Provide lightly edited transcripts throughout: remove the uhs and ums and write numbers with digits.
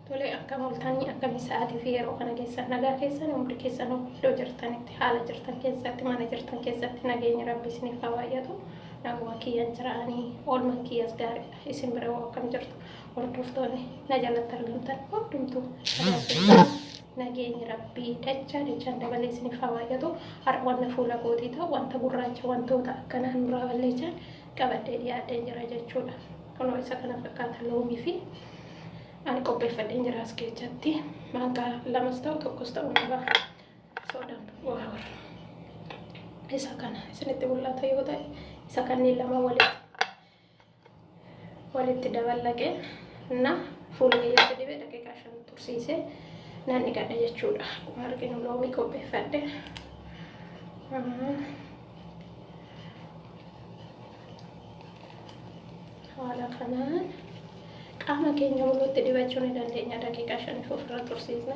Tole akka mul'atanii akkami sa'aatii fi yeroo kana keessa nagaa keessan umri keessan iddoo jirtanitti haala jirtan keessatti mana jirtan keessatti nageenya rabbi isiniif haa baay'atu. Naguma kiyyan jiraanii oolman kiyyas gaariidha. Isin bira akkam jirtu hordoftoonni na jalatti argamtan hundumtuu nageenyi rabbii dachaan dabalee isiniif haa baay'atu. Har'a wanta fuula kootii ta'u wanta gurraacha wantoota akkanaa nurraa balleessan qabadhee dhiyaadhee jira jechuudha. Kunoo isa kana fakkaata loomii fi ani qopheeffadheen jira as keessatti maankaa lamas ta'u tokkos ta'u qaba soodaan waa isa kana isinitti mul'ata yoo ta'e isa kanneen lama walitti daballaqee na fuula keessa dibee daqiiqaa 5 tursiisee nan dhiqadha jechuudha. Akkuma arginu loomii qopheeffadhe haala kanaan qaama keenya mulutti dibachuu ni dandeenya daqiiqaa 5 ofirra tursiisne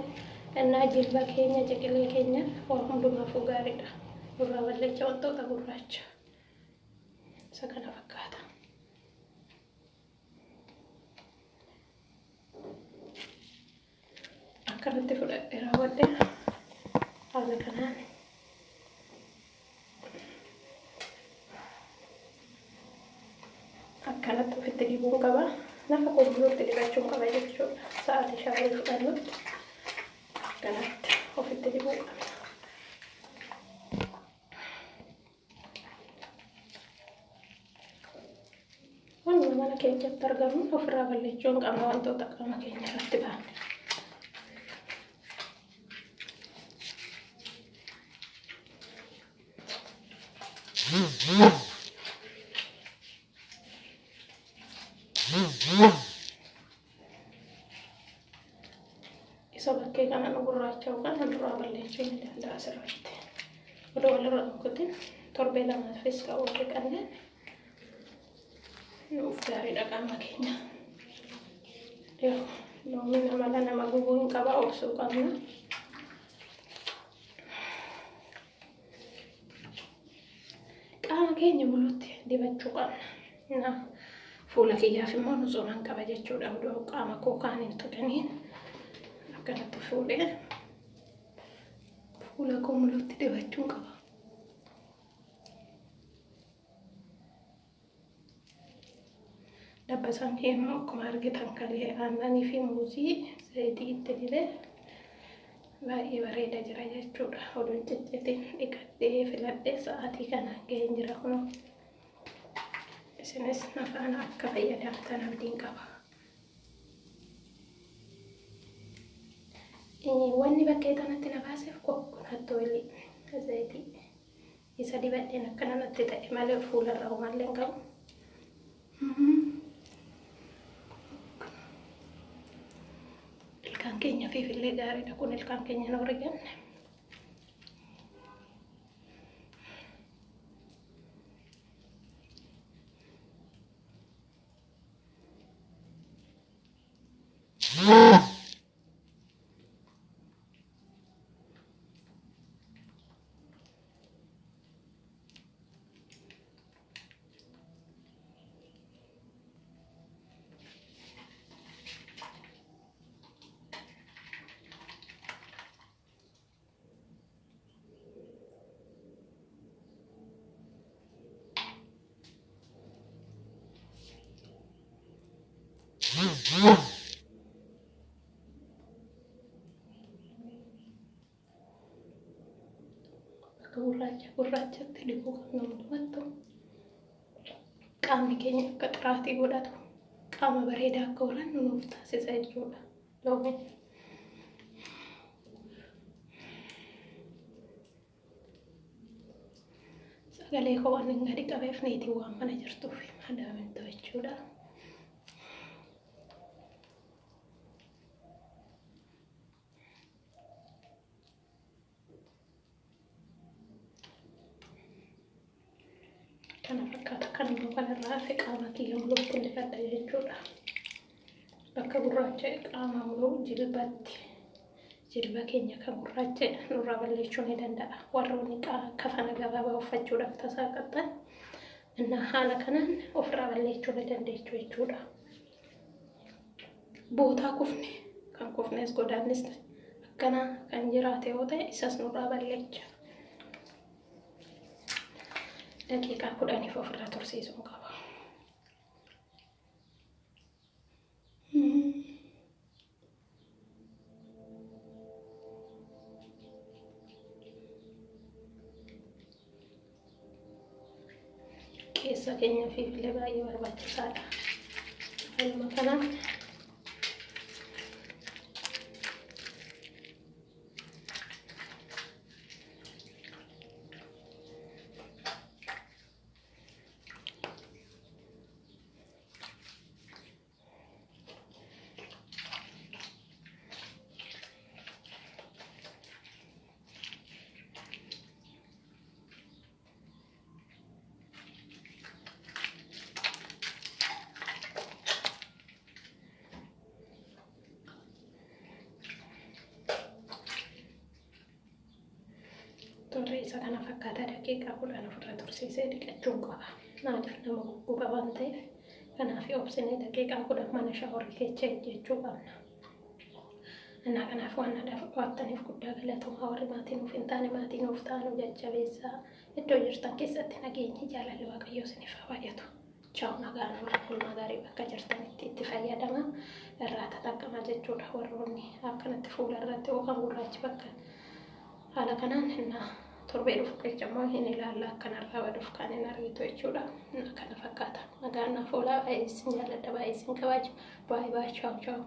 innaa jilba keenya jiqilee keenya waan hundumaafuu gaariidha. Nurraa balleessa wantoota gurraacha isa kana fakkaata. Akkanatti fudhadhee raawwadhee haala kanaan akkanatti ofitti dibuun qaba. Nafa qulqulluutti dibachuun qaba jechuudha. Sa'aatii 5 fudhannutti akkanatti ofitti dibuu qabna. Wanni mana keenyatti argamu ofirraa balleessuun qabna wantoota qaama keenya irratti ba'an. Isa bakkee kana gurraacha kan nurraa balleessuu ni danda'a asirratti. Odoo walirra dhukkutin torbee lamaafis ta'uu dhiqannee nuuf gaariidha qaama keenya. Loomiin amala nama gubuu hin qaba obsuu qabna. Qaama keenya mulutti dibachuu qabna. Fuula kiyyaaf immoo nuusoman qaba jechuudha. Odoo qaama koo kaan hin tuqiniin akkanatti fuudhee fuula koo mulutti dibachuun qaba. Dabbasaan keenya akkuma argitan kalee aannanii fi muuzii zayitii itti dibee baay'ee bareeda jira jechuudha. Oduun ciccitiin dhiqadhee filadhee sa'aatii kana ga'een jira kunoo. Isinis nafaana akka fayyadamtan abdiin qaba. Wanni bakkee kanatti na baaseef kokkonattoo zayitii isa dibadheen akkana natti ta'e malee fuularra umallee hin qabu. Ilkaan keenya fiifillee gaariidha kun ilkaan keenya na arganne. Gurraachatti dibuu qabna hundumattuu qaamni keenya akka xiraatii godhatu qaama bareedaa akka horannu nuuf taasisa jechuudha. Loomiin sagalee koo waan hin gadi qabeef niitii waan mana jirtuuf madaamintu jechuudha. Kana fakkaata kan immoo kanarraa fi qaama kiyya muluutti dibadha jechuudha. Bakka gurraacha qaama muluu jilbatti jilba keenya kan gurraacha nurraa balleessuu ni danda'a. Warroonni kafana gabaabaa uffachuudhaaf tasaa qabdan innaa haala kanaan ofirraa balleessuu ni dandeessu jechuudha. Bootaa kufne kan kufnees godaannis akkana kan jiraate yoo ta'e isas nurraa balleecha. Daqiiqaa 10 ofirra tursiisuun qaba. Keessa keenya fi filee baay'ee barbaachisaadha. Haaluma kanaan turre isa kana fakkaata daqiiqaa 10 ofirra tursiisee dhiqachuun qaba. Maaliif nama gugguba waan ta'eef kanaaf obsinee daqiiqaa 10 mana shaaworii keessa jechuu qabna. Kanaaf waan dhaabbataaniif guddaa galatooma warri maatii nuuf hin taane maatii nuuf taanu jajjabeessaa iddoo jirtan keessatti nageenyi jaalalli Waaqayyoo isiniif haa baay'atu. Ciao nagaan oolmaa gaarii bakka jirtanitti itti fayyadamaa irraa tattaaqamaa jechuudha. Warroonni akkanatti fuula irratti yookaan gurraachi bakka haala kanaan hinna torbee dhufu qeecammoo hin ilaalla akkanarraa baduuf kan hin argitu jechuudha. Kana fakkaata. Nagaan naaf oolaa baay'ee isin jaalladha baay'ee isin kabaja. Baay'ee ciao ciao.